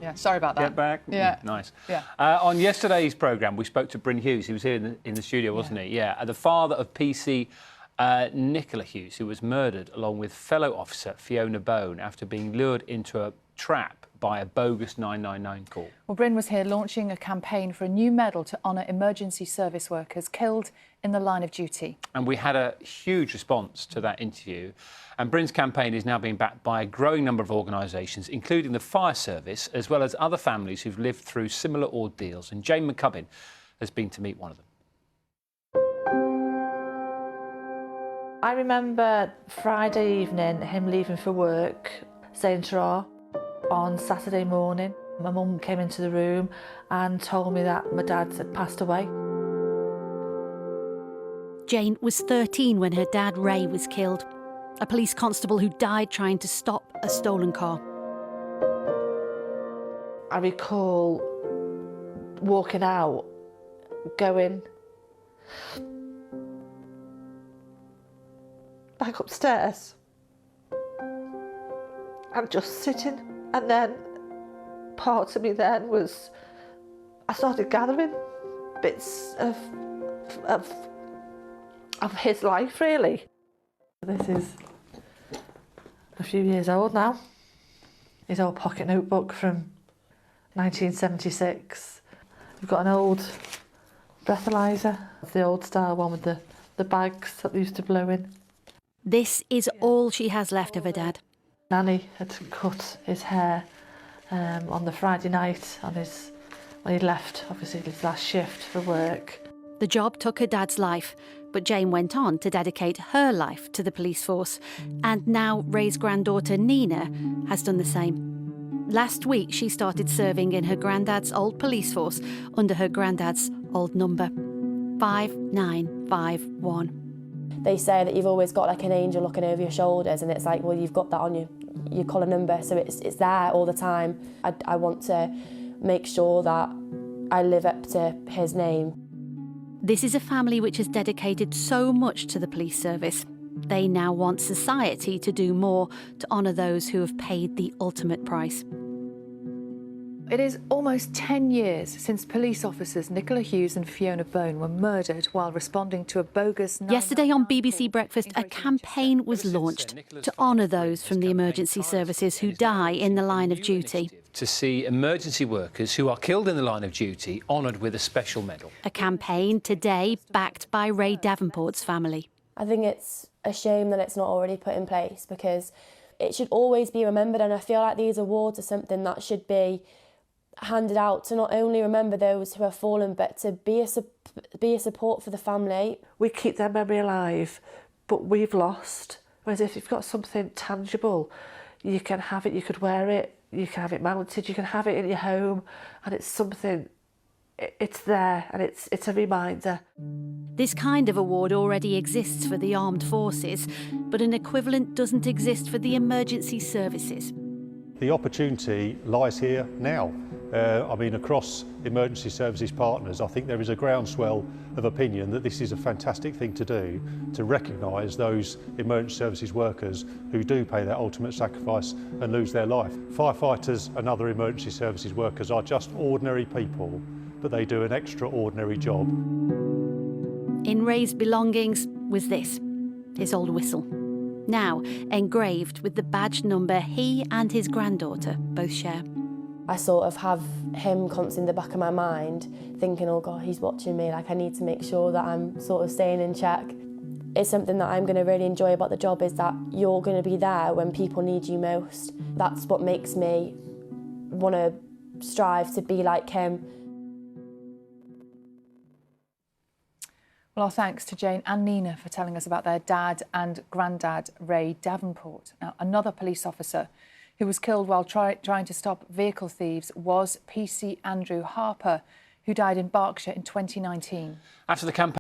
Yeah, sorry about that. Get back? Yeah. Nice. Yeah. On yesterday's programme, we spoke to Bryn Hughes. He was here in the studio, wasn't he? Yeah. The father of PC Nicola Hughes, who was murdered along with fellow officer Fiona Bone after being lured into a trap by a bogus 999 call. Well, Bryn was here launching a campaign for a new medal to honour emergency service workers killed in the line of duty. And we had a huge response to that interview. And Bryn's campaign is now being backed by a growing number of organisations, including the fire service, as well as other families who've lived through similar ordeals. And Jane McCubbin has been to meet one of them. I remember Friday evening, him leaving for work, Saint Ra. On Saturday morning, my mum came into the room and told me that my dad had passed away. Jane was 13 when her dad, Ray, was killed. A police constable who died trying to stop a stolen car. I recall walking out, going back upstairs and just sitting. And then part of me then was, I started gathering bits of his life, really. This is a few years old now. His old pocket notebook from 1976. We've got an old breathalyzer, the old style one with the bags that they used to blow in. This is all she has left of her dad. Nanny had cut his hair on the Friday night when he left, obviously, his last shift for work. The job took her dad's life, but Jane went on to dedicate her life to the police force. And now Ray's granddaughter, Nina, has done the same. Last week, she started serving in her granddad's old police force under her granddad's old number, 5951. They say that you've always got like an angel looking over your shoulders, and it's like, well, you've got that on your collar number, so it's there all the time. I want to make sure that I live up to his name. This is a family which has dedicated so much to the police service. They now want society to do more to honour those who have paid the ultimate price. It is almost 10 years since police officers Nicola Hughes and Fiona Bone were murdered while responding to a bogus... Yesterday on BBC Breakfast, a campaign was launched to honour those from the emergency services who die in the line of duty. To see emergency workers who are killed in the line of duty honoured with a special medal. A campaign today backed by Ray Davenport's family. I think it's a shame that it's not already put in place, because it should always be remembered, and I feel like these awards are something that should be handed out to not only remember those who have fallen, but to be a support for the family. We keep their memory alive, but we've lost. Whereas if you've got something tangible, you can have it, you could wear it, you can have it mounted, you can have it in your home, and it's something, it's there, and it's a reminder. This kind of award already exists for the armed forces, but an equivalent doesn't exist for the emergency services. The opportunity lies here now. I mean, across emergency services partners, I think there is a groundswell of opinion that this is a fantastic thing to do, to recognise those emergency services workers who do pay that ultimate sacrifice and lose their life. Firefighters and other emergency services workers are just ordinary people, but they do an extraordinary job. In Ray's belongings was this, his old whistle, now engraved with the badge number he and his granddaughter both share. I sort of have him constantly in the back of my mind, thinking, oh God, he's watching me, like I need to make sure that I'm sort of staying in check. It's something that I'm going to really enjoy about the job, is that you're going to be there when people need you most. That's what makes me want to strive to be like him. Well, our thanks to Jane and Nina for telling us about their dad and granddad, Ray Davenport. Now, another police officer who was killed while trying to stop vehicle thieves was PC Andrew Harper, who died in Berkshire in 2019. After the campaign